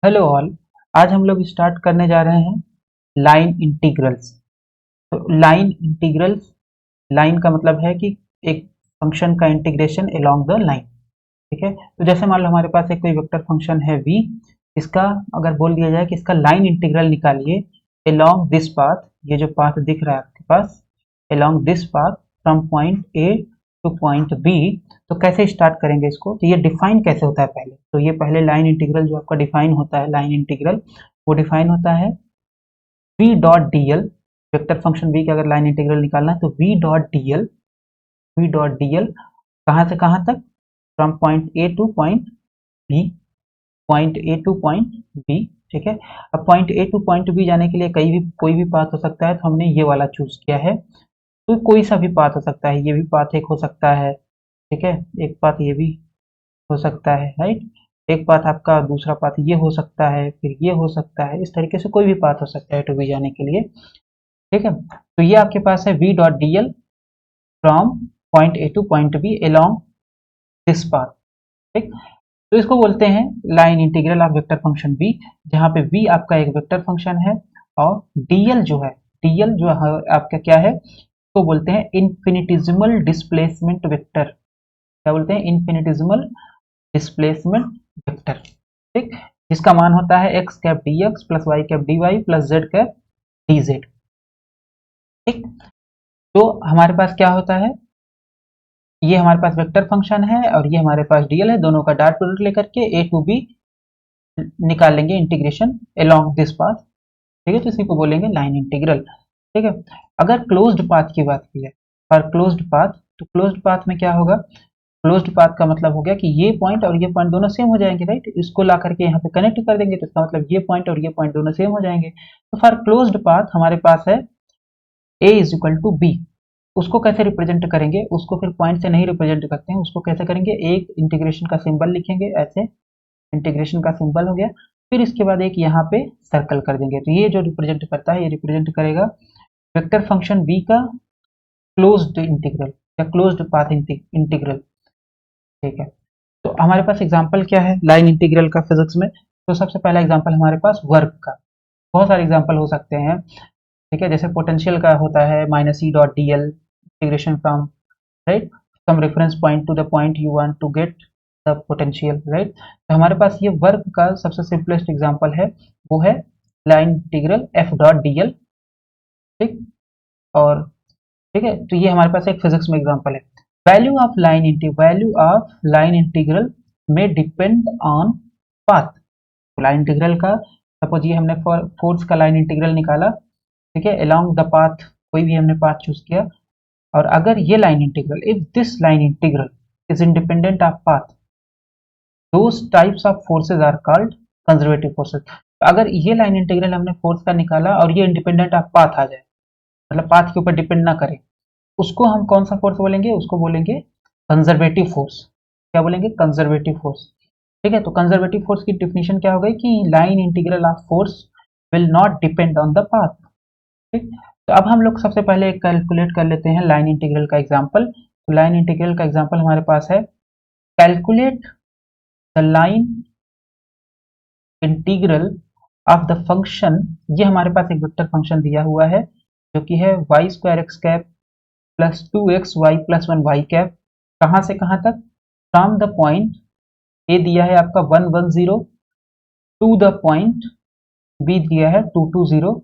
Hello all. आज हम लोग स्टार्ट करने जा रहे हैं लाइन इंटीग्रल्स। तो लाइन इंटीग्रल्स, लाइन का मतलब है कि एक फंक्शन का इंटीग्रेशन अलोंग द लाइन। ठीक है, तो जैसे मान लो हमारे पास एक कोई वेक्टर फंक्शन है v। इसका अगर बोल दिया जाए कि इसका लाइन इंटीग्रल निकालिए अलोंग दिस पाथ, ये जो पाथ दिख रहा है आपके पास, along this path from point A to point B. तो कैसे स्टार्ट करेंगे इसको, तो ये डिफाइन कैसे होता है पहले, तो ये पहले लाइन इंटीग्रल जो आपका डिफाइन होता है, लाइन इंटीग्रल वो डिफाइन होता है v dot dl। Vector function v का अगर लाइन इंटीग्रल निकालना है तो v dot dl, v dot dl कहाँ से कहाँ तक, from point A to point B, point A to point B. ठीक है, अब point A to point B जाने के लिए कहीं भी कोई भी पाथ हो सकता है, तो हमने ये वाला चूज किया है। तो कोई सा भी पाथ हो सकता है, ये भी पाथ एक हो सकता है। ठीक है, एक पाथ ये भी हो सकता है, राइट। एक पाथ आपका, दूसरा पाथ ये हो सकता है, फिर ये हो सकता है, इस तरीके से कोई भी पाथ हो सकता है टू बी जाने के लिए। ठीक है, तो ये आपके पास है v dot d l from point A to point B along this path. ठीक, तो इसको बोलते हैं line integral of vector function v, जहाँ पे v आपका एक वेक्टर फंक्शन है और dl जो है, dl जो है आपका क्या है, तो बोलते हैं इन्फिनिटिजिमल डिस्प्लेसमेंट वेक्टर। क्या बोलते हैं, इन्फिनिटिजिमल डिस्प्लेसमेंट वेक्टर। ठीक, जिसका मान होता है x cap d x plus y cap d y plus z cap d z. ठीक, तो हमारे पास क्या होता है, ये हमारे पास वेक्टर फंक्शन है और ये हमारे पास डीएल है, दोनों का डॉट प्रोडक्ट लेकर के ए टू बी निकाल लेंगे इंटीग्रेशन अलोंग दिस पाथ। ठीक है, तो इसी को बोलेंगे लाइन इंटीग्रल। ठीक है, अगर क्लोज्ड पाथ की बात की जाए, फॉर क्लोज्ड पाथ, तो क्लोज्ड पाथ में क्या होगा, क्लोज्ड पाथ का मतलब हो गया कि ये पॉइंट और ये पॉइंट दोनों सेम हो जाएंगे, राइट। इसको ला करके यहाँ पे कनेक्ट कर देंगे, तो इसका मतलब ये पॉइंट और ये पॉइंट दोनों सेम हो जाएंगे। तो फॉर क्लोज्ड पाथ हमारे पास है a is equal to B. उसको कैसे रिप्रेजेंट करेंगे, उसको फिर पॉइंट से नहीं रिप्रेजेंट करते हैं, उसको कैसे करेंगे, एक इंटीग्रेशन का सिंबल लिखेंगे ऐसे, इंटीग्रेशन का सिंबल हो गया, फिर इसके बाद एक यहाँ पे सर्कल कर देंगे। तो ये जो रिप्रेजेंट करता है, ये रिप्रेजेंट करेगा वेक्टर फंक्शन b का क्लोज्ड इंटीग्रल या क्लोज्ड पाथ इंटीग्रल। ठीक है, तो हमारे पास एग्जांपल क्या है लाइन इंटीग्रल का फिजिक्स में, तो सबसे पहला एग्जांपल हमारे पास वर्क का, बहुत सारे एग्जांपल हो सकते हैं। ठीक है, जैसे पोटेंशियल का होता है minus E dot d l integration from, right, some reference point to the point you want to get the potential, right. तो हमारे पास ये वर्क का सबसे सिंपलेस्ट एग्जांपल है, वो है line integral F dot d L. ठीक, और ठीक है, तो ये हमारे पास एक फिजिक्स में एग्जांपल है। वैल्यू ऑफ लाइन इंटीग्रल में depend on path. Line integral का, सपोज ये हमने फोर्स का लाइन इंटीग्रल निकाला, ठीक है, अलोंग द पाथ, कोई भी हमने पाथ चूज किया, और अगर ये line integral, if this line integral is independent of path, those types of forces are called conservative forces. अगर ये लाइन इंटीग्रल हमने फोर्स का निकाला और ये इंडिपेंडेंट ऑफ पाथ आ जाए, मतलब पाथ के ऊपर डिपेंड ना करे, उसको हम कौन सा फोर्स बोलेंगे, उसको बोलेंगे कंजर्वेटिव फोर्स। क्या बोलेंगे, कंजर्वेटिव फोर्स। ठीक है, तो कंजर्वेटिव फोर्स की डिफिनेशन क्या हो गई कि line integral of force will not depend on the path. ठीक, तो अब हम लोग सबसे पहले कैलकुलेट कर लेते हैं लाइन इंटीग्रल का एग्जांपल। तो लाइन इंटीग्रल का एग्जांपल हमारे पास है, calculate the line integral of the function. ये हमारे पास एक वेक्टर फंक्शन दिया हुआ है जो कि है y square x cap plus two x y plus one y cap, कहाँ से कहाँ तक, फ्रॉम द पॉइंट ए दिया है आपका 110 टू द पॉइंट बी दिया है 220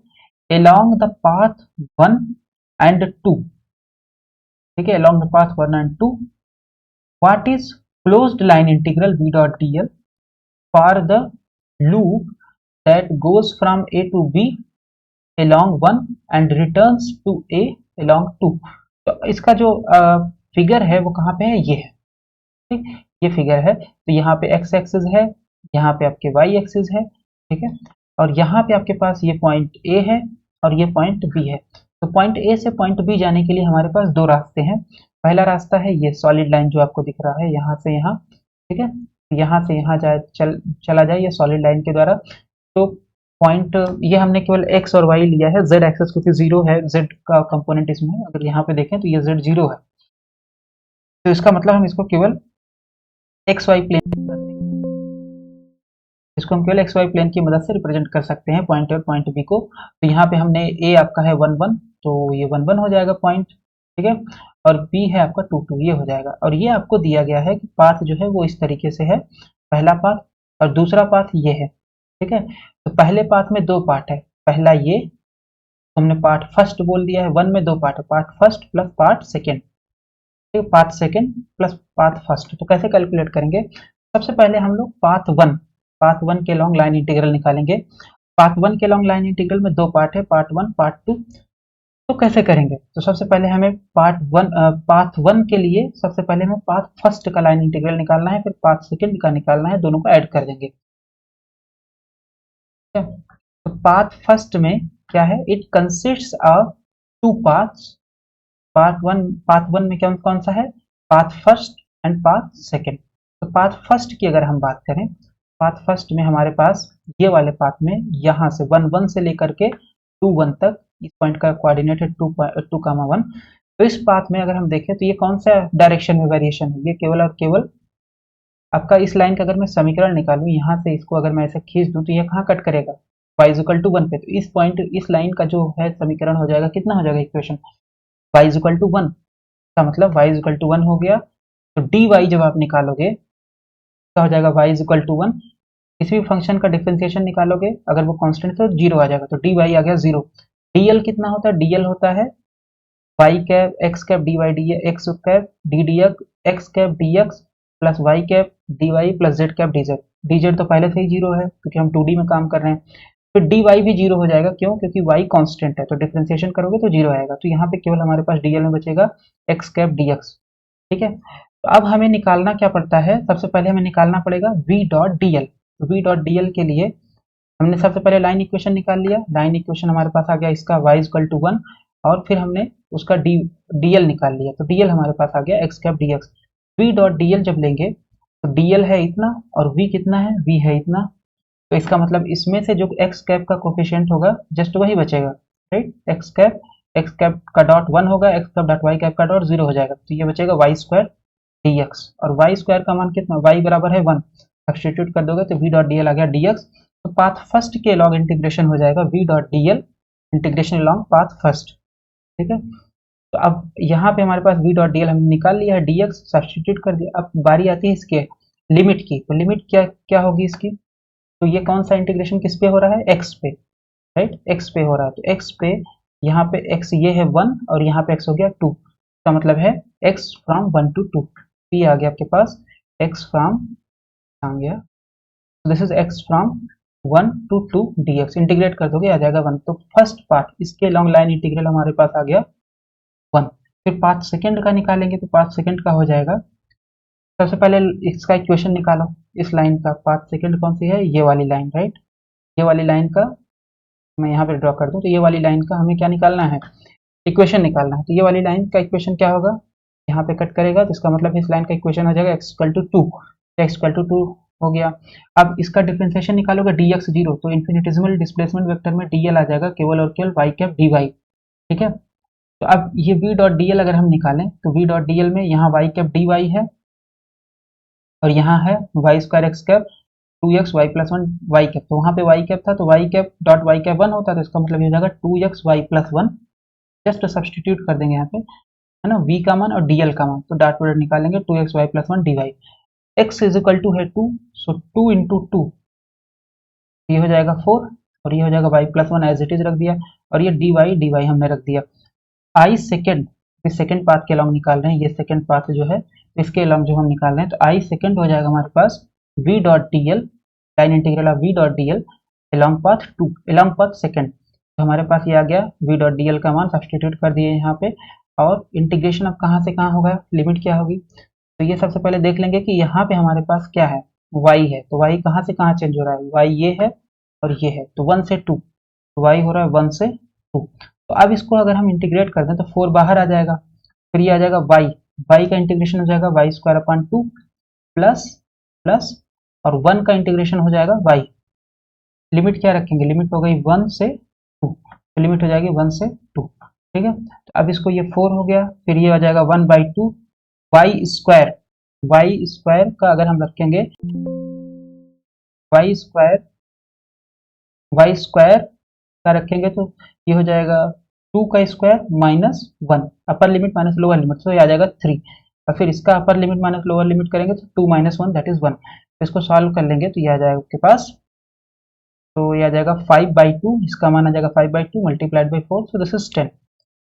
along the path 1 and 2। ठीक है, along the path 1 and 2, what is closed line integral v dot dl for the loop that goes from a to b along 1 and returns to a along 2। तो इसका जो figure है वो कहाँ पे है, ये है। ठीक, ये फिगर है, तो यहाँ पे x एक्सिस है, यहाँ पे आपके y एक्सिस है। ठीक है, और यहाँ पे आपके पास ये पॉइंट A है और ये पॉइंट B है। तो पॉइंट A से पॉइंट B जाने के लिए हमारे पास दो रास्ते हैं। पहला रास्ता है ये सॉलिड लाइन जो आपको दिख रहा है यहाँ से यहाँ। ठीक है, यहाँ से यहाँ जाए, चला जाए ये सॉलिड लाइन के द्वारा। तो पॉइंट, ये हमने केवल x और y लिया है, z एक्सिस क्योंकि जीरो है, z का कंपोनेंट इसमें अगर यहाँ पे देखें तो ये z जीरो है, तो इसका मतलब हम इसको केवल एक्स वाई प्लेन, उसको हम केवल एक्स वाई प्लेन की मदद से रिप्रेजेंट कर सकते हैं पॉइंट ए और पॉइंट बी को। तो यहाँ पे हमने ए आपका है 1 1, तो ये 1 1 हो जाएगा पॉइंट, ठीक है, और बी है आपका 2 2, ये हो जाएगा। और ये आपको दिया गया है कि पाथ जो है वो इस तरीके से है, पहला पाथ और दूसरा पाथ ये है, ठीक है। तो पहले पाथ में दो पार्ट है, पहला ये हमने पार्ट फर्स्ट बोल दिया है, वन में दो पार्ट है, part first plus part second, path second plus path first. तो कैसे कैलकुलेट करेंगे? सबसे पहले हम लोग पाथ वन के लॉन्ग लाइन इंटीग्रल निकालेंगे। पाथ वन के लॉन्ग लाइन इंटीग्रल में दो पार्ट है, पार्ट वन पार्ट टू। तो कैसे करेंगे? तो सबसे पहले हमें पाथ वन के लिए सबसे पहले हमें पाथ फर्स्ट का लाइन इंटीग्रल निकालना है, फिर पाथ सेकेंड का निकालना है, दोनों को ऐड कर देंगे। तो पाथ फर्स्ट में क्या है? It consists of two paths. Path one में कौन सा है? Path first and path second. तो पाथ फर्स्ट की अगर हम बात करें, पाथ फर्स्ट में हमारे पास ये वाले पाथ में यहाँ से 1 1 से लेकर के 2 1 तक, इस पॉइंट का कोऑर्डिनेट है 2 1। तो इस पाथ में अगर हम देखें तो ये कौन सा डायरेक्शन में वेरिएशन है? ये केवल और केवल आपका इस लाइन का अगर मैं समीकरण निकालूं, यहाँ से इसको अगर मैं ऐसे खींच दूं तो ये कहाँ कट करेगा? y=1 पे। तो इस पॉइंट इस लाइन का जो है समीकरण हो जाएगा, कितना हो जाएगा इक्वेशन? y=1 का मतलब y=1 हो गया। तो dy जब आप निकालोगे तो हो जाएगा y=1। किसी भी फंक्शन का डिफरेंशिएशन निकालोगे, अगर वो कांस्टेंट है तो जीरो आ जाएगा, तो dy आ गया जीरो। dl कितना होता है? dl होता है y cap x cap dy dy x cap d dx x cap dx plus y cap dy plus z cap dz। dz तो पहले से ही जीरो है क्योंकि हम 2D में काम कर रहे हैं। फिर dy भी जीरो हो जाएगा, क्यों? क्योंकि y कांस्टेंट है, तो डिफरेंशिएशन करोगे तो जीरो आएगा। तो यहाँ पे केवल हमारे पास dl में बचेगा x कैप dx, ठीक है। तो अब हमें निकालना क्या पड़ता है? सबसे पहले हमें निकालना पड़ेगा v डॉट डी एल। तो v डॉट डी एल के लिए हमने सबसे पहले लाइन इक्वेशन निकाल लिया। लाइन इक्वेशन हमारे पास आ गया इसका y=1, और फिर हमने उसका dl निकाल लिया। तो dl हमारे पास आ गया x cap dx। v dot dl जब लेंगे तो dl है इतना और v कितना है? v है इतना। तो इसका मतलब इसमें से जो x कैप का कोफिशिएंट होगा जस्ट वही बचेगा, राइट। x कैप का डॉट 1 होगा, x cap dot y cap का डॉट 0 हो जाएगा, तो ये बचेगा y² dx। और y² का मान कितना? y बराबर है 1। सब्स्टिट्यूट कर दोगे तो v डॉट dl आ गया dx। तो पाथ फर्स्ट के लॉग इंटीग्रेशन हो जाएगा v dot dl integration long path first, ठीक है। तो अब यहाँ पे हमारे पास v डॉट dl हमने निकाल लिया है, dx सब्स्टिट्यूट कर दिया। अब बारी आती है इसके लिमिट की। तो लिमिट क्या क्या होगी इसकी? तो ये कौन सा इंटीग्रेशन किस पे हो रहा है? x पे, राइट, x पे हो रहा है। तो x पे यहाँ पे x ये है 1 और यहाँ पे x हो गया 2, इसका मतलब है x फ्रॉम 1 to 2। ये आ गया आपके पास x फ्रॉम, आ गया this is x from 1 to 2 dx। Integrate कर दोगे आ जाएगा 1। तो फर्स्ट पार्ट इसके लॉन्ग लाइन इंटीग्रल हमारे पास आ गया 1। फिर पाथ सेकंड का निकालेंगे तो पाथ सेकंड का हो जाएगा, सबसे पहले इसका इक्वेशन निकालो। इस लाइन का पाथ सेकंड कौन सी है? ये वाली लाइन, राइट। ये वाली लाइन का मैं यहाँ पे ड्रॉ कर दूं, तो ये वाली लाइन का हमें क्या निकालना है? इक्वेशन निकालना है। तो ये वाली लाइन का इक्वेशन क्या होगा? यहाँ पे कट करेगा तो इसका मतलब इस लाइन का इक्वेशन हो जाएगा x=2। x=2 हो गया। अब इसका डिफरेंशिएशन निकालोगे dx 0, तो इन्फिनिटेसिमल डिस्प्लेसमेंट वेक्टर में dl आ जाएगा केवल और केवल y कैप dy, ठीक है। तो अब ये v डॉट dl अगर हम निकालें तो v डॉट dl में यहाँ y कैप dy है और यहाँ है y² x cap 2x y plus 1 y cap. तो वहाँ पे y कैप था तो y cap dot y cap 1 होता है, तो इसका मतलब ये हो जाएगा 2x y plus 1। Just substitute कर देंगे यहाँ पे, है ना, v का मान और dl का मान। तो डॉट प्रोडक्ट निकालेंगे 2x y plus 1 dy। x is equal to है 2, सो 2 इंटू 2 ये हो जाएगा 4 और ये हो जाएगा y plus 1 as it is रख दिया, और ये dy हमने रख दिया। i सेकेंड, इस सेकेंड पाथ के लॉन्ग निकाल रहे हैं, ये सेकेंड पाथ जो है इसके लॉन्ग जो हम निकाल रहे हैं, तो i सेकेंड हो जाएगा हमारे पास v dot dl, line integral of v dot dl along path 2 along path second. तो हमारे पास ये आ गया v डॉट dl का मान सब्स्टिट्यूट कर दिए यहाँ पे, और इंटीग्रेशन अब कहाँ से कहाँ होगा, लिमिट क्या होगी? तो ये सबसे पहले देख लेंगे कि यहाँ पे हमारे पास क्या है, y है। तो y कहाँ से कहाँ चेंज हो रहा है? y ये है और ये है, तो 1 से 2, तो y हो रहा है 1 से 2। तो अब इसको अगर हम इंटीग्रेट कर दें तो 4 बाहर आ जाएगा, फिर ये आ जाएगा y का इंटीग्रेशन हो जाएगा y² प्लस प्लस और 1 का इंटीग्रेशन हो जाएगा y। लिमिट क्या रखेंगे? लिमिट हो गई 1 से 2, तो लिमिट हो जाएगी 1 से 2, ठीक है। तो अब इसको ये 4 हो गया, फिर ये आ जाएगा 1/2 y² का अगर हम रखेंगे वाई स्क्वायर का रखेंगे तो ये हो जाएगा 2 का square minus 1, upper limit minus lower limit, तो ये आ जाएगा 3। और फिर इसका upper limit minus lower limit करेंगे तो 2 माइनस 1 दैट इज 1। तो इसको सॉल्व कर लेंगे तो ये आ जाएगा आपके पास, तो ये आ जाएगा 5/2, इसका मान आ जाएगा 5/2 multiplied by 4, so this is 10।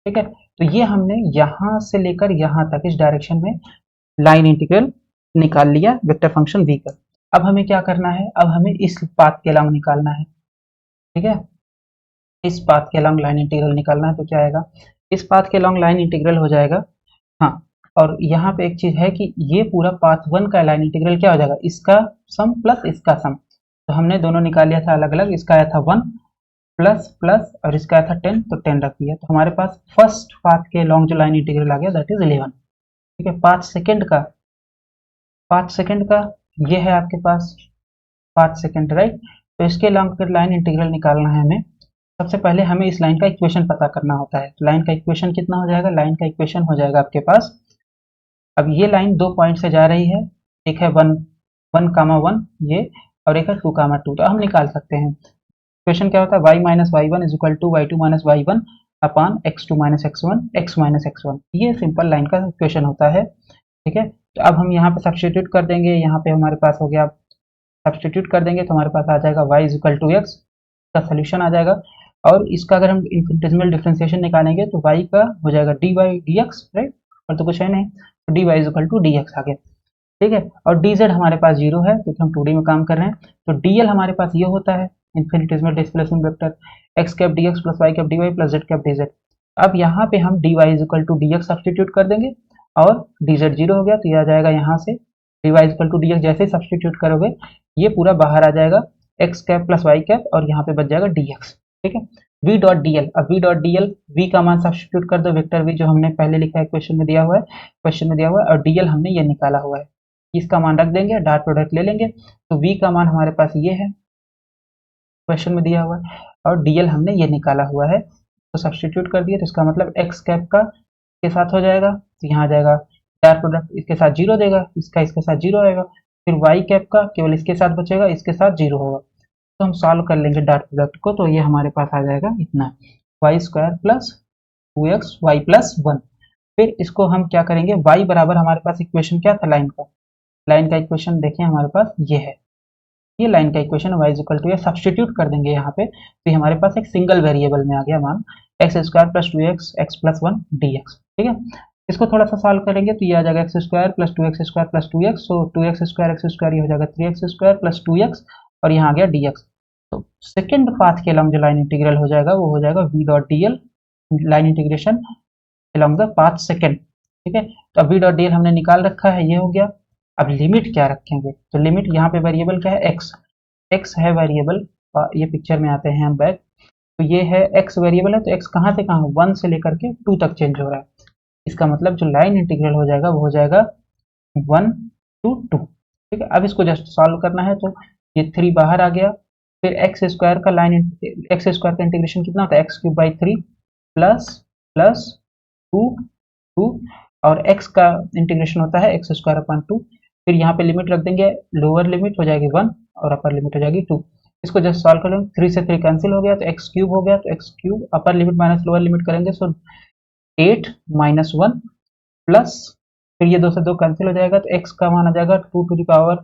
ठीक है, तो ये हमने यहाँ से लेकर यहाँ तक इस डायरेक्शन में लाइन इंटीग्रल निकाल लिया वेक्टर फंक्शन v का। अब हमें क्या करना है, अब हमें इस पाथ के अलॉन्ग निकालना है। ठीक है, इस पाथ के अलॉन्ग लाइन इंटीग्रल निकालना है, तो क्या आएगा, इस पाथ के अलॉन्ग लाइन इंटीग्रल हो जाएगा, हाँ, और यहाँ पे एक चीज है कि ये पूरा पाथ 1 का लाइन इंटीग्रल क्या हो जाएगा, इसका सम प्लस इसका सम। तो हमने दोनों निकाल लिया था अलग अलग, इसका आया था 1 प्लस प्लस और इसका आया था 10, तो 10 रख दिया, तो हमारे पास फर्स्ट पाथ के लॉन्ग जो लाइन इंटीग्रल आ गया दैट इज 11। ठीक है, पाँच सेकंड का ये है आपके पास 5 सेकंड, राइट। तो इसके लॉन्ग का लाइन इंटीग्रल निकालना है हमें। सबसे पहले हमें इस लाइन का इक्वेशन पता करना होता है, तो लाइन का इक्वेशन कितना हो जाएगा, लाइन का इक्वेशन हो जाएगा आपके पास, अब ये लाइन 2 पॉइंट से जा रही है, एक है 1,1 ये, और एक है 2,2, तो हम निकाल सकते हैं। इक्वेशन क्या होता है, y minus y one is equal to y2 minus y one upon x2 minus x1 x minus x1, ये सिंपल लाइन का इक्वेशन होता है। ठीक है, तो अब हम यहाँ पे सब्स्टिट्यूट कर देंगे, यहाँ पे हमारे पास हो गया, सब्स्टिट्यूट कर देंगे तो हमारे पास आ जाएगा y is equal to x, का सोल्यूशन आ जाएगा। और इसका अगर हम इन्फिनिटेसिमल डिफरेंशिएशन निकालेंगे तो y का हो जाएगा dy dx, राइट, और तो कुछ है नहीं, तो dy is equal to dx आ गया। ठीक है, और dz हमारे पास 0 है क्योंकि हम 2D में काम कर रहे हैं, तो dl हमारे पास ये होता है infinitesimal displacement vector x cap dx plus y cap dy plus z cap dz। अब यहाँ पे हम dy is equal to dx substitute कर देंगे और dz 0 हो गया, तो ये आ जाएगा यहाँ से dy is equal to dx, जैसे ही सब्स्टिट्यूट करोगे ये पूरा बाहर आ जाएगा x cap plus y cap और यहाँ पे बच जाएगा dx। ठीक है, v डॉट dl, अब v डॉट dl, v का मान सब्स्टिट्यूट कर दो, वेक्टर v जो हमने पहले लिखा है क्वेश्चन में दिया हुआ है, और dl हमने ये निकाला हुआ है, इसका मान रख देंगे, डॉट प्रोडक्ट ले लेंगे, तो v का मान हमारे पास ये है क्वेश्चन में दिया हुआ है, और dl हमने ये निकाला हुआ है, तो सब्स्टिट्यूट कर दिए, तो इसका मतलब x कैप का के साथ हो जाएगा, तो यहाँ आ जाएगा डॉट प्रोडक्ट, इसके साथ 0 देगा, इसका इसके साथ 0 आएगा, फिर y कैप का केवल इसके साथ बचेगा, इसके साथ 0 होगा, तो हम सॉल्व कर लेंगे डॉट प्रोडक्ट को, तो ये हमारे पास आ जाएगा इतना y square plus 2x y plus 1। फिर इसको हम क्या करेंगे, y बराबर हमारे पास इक्वेशन क्या था लाइन का इक्वेशन देखिए हमारे पास ये है, ये लाइन का equation y is equal to, ये सब्स्टिट्यूट कर देंगे यहाँ पे, तो हमारे पास एक सिंगल वेरिएबल में आ गया मान x square plus 2x x plus 1 dx। ठीक है, इसको थोड़ा सा सॉल्व करेंगे तो ये आ जाएगा x square plus 2x square plus 2x, सो 2x स्क्वायर एक्स स्क्वायर ये हो जाएगा 3x स्क्वायर प्लस 2x और यहाँ आ गया dx। तो सेकेंड पाथ के अलॉन्ग जो लाइन इंटीग्रल हो जाएगा वो हो जाएगा v dot dl, line integration along the path second. ठीक है, तो अब v डॉट dl हमने निकाल रखा है, ये हो गया। अब लिमिट क्या रखेंगे, तो लिमिट यहाँ पे वेरिएबल क्या है, x है वेरिएबल, ये पिक्चर में आते हैं हम बैक, तो ये है x वेरिएबल है, तो x कहाँ से कहाँ 1 से लेकर के 2 तक चेंज हो रहा है, इसका मतलब जो लाइन इंटीग्रल हो जाएगा वो हो जाएगा 1 to 2। ठीक है, अब इसको जस्ट सॉल्व करना है, तो ये 3 बाहर आ गया, फिर एक्स स्क्वायर का इंटीग्रेशन कितना होता है, x cube by 3 plus plus 2 और x का इंटीग्रेशन होता है एक्स स्क्वायर अपॉन 2, फिर यहाँ पे लिमिट रख देंगे, लोअर लिमिट हो जाएगी 1 और अपर लिमिट हो जाएगी 2। इसको जस्ट सॉल्व कर लेंगे, 3 से 3 कैंसिल हो गया, तो एक्स क्यूब हो गया, तो x cube upper limit minus lower limit करेंगे, सो 8 माइनस 1 प्लस, फिर ये 2 से 2 कैंसिल हो जाएगा, तो x का मान आ जाएगा 2 टू द पावर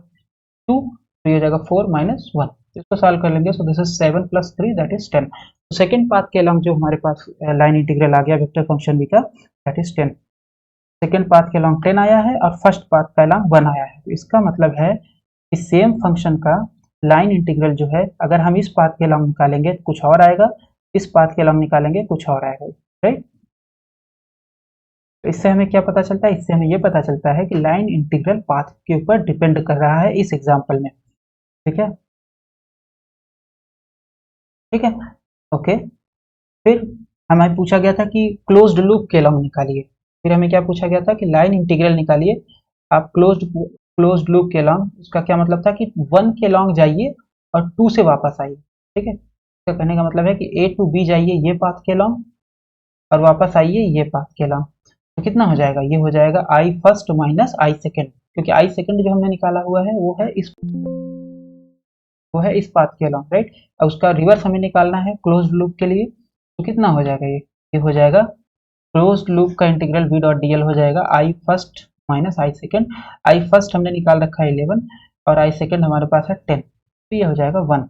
2, तो ये हो जाएगा 4 माइनस 1। इसको सॉल्व कर लेंगे, so this is 7 plus 3 that is 10। तो सेकंड पाथ के अलॉन्ग जो हमारे पास लाइन इंटीग्रल आ गया वेक्टर फंक्शन v का दैट इज 10। सेकेंड पाथ के अलॉन्ग 10 आया है और फर्स्ट पाथ का अलॉन्ग 1 आया है, तो इसका मतलब है कि सेम फंक्शन का लाइन इंटीग्रल जो है अगर हम इस पाथ के अलॉन्ग निकालेंगे तो कुछ और आएगा, इस पाथ के अलॉन्ग निकालेंगे कुछ और आएगा, राइट। तो इससे हमें क्या पता चलता है, इससे हमें ये पता चलता है कि लाइन इंटीग्रल पाथ के ऊपर डिपेंड कर रहा है इस एग्जाम्पल में। ठीक है, ठीक है, ओके। फिर हमें पूछा गया था कि क्लोज्ड लूप के अलॉन्ग निकालिए, फिर हमें क्या पूछा गया था कि लाइन इंटीग्रल निकालिए आप क्लोज्ड लूप के अलॉन्ग, उसका क्या मतलब था कि 1 के अलॉन्ग जाइए और 2 से वापस आइए। ठीक है, इसका कहने का मतलब है कि a टू b जाइए ये पाथ के अलॉन्ग और वापस आइए ये पाथ के अलॉन्ग, तो कितना हो जाएगा, ये हो जाएगा i first minus i second, क्योंकि i सेकेंड जो हमने निकाला हुआ है वो है इस वो है इस पाथ के अलॉन्ग, राइट। अब उसका रिवर्स हमें निकालना है क्लोज्ड लूप के लिए, तो कितना हो जाएगा ये हो जाएगा क्लोज्ड लूप का इंटीग्रल v डॉट dl हो जाएगा आई फर्स्ट माइनस आई सेकेंड। आई फर्स्ट हमने निकाल रखा है 11 और आई सेकेंड हमारे पास है 10, तो ये हो जाएगा 1।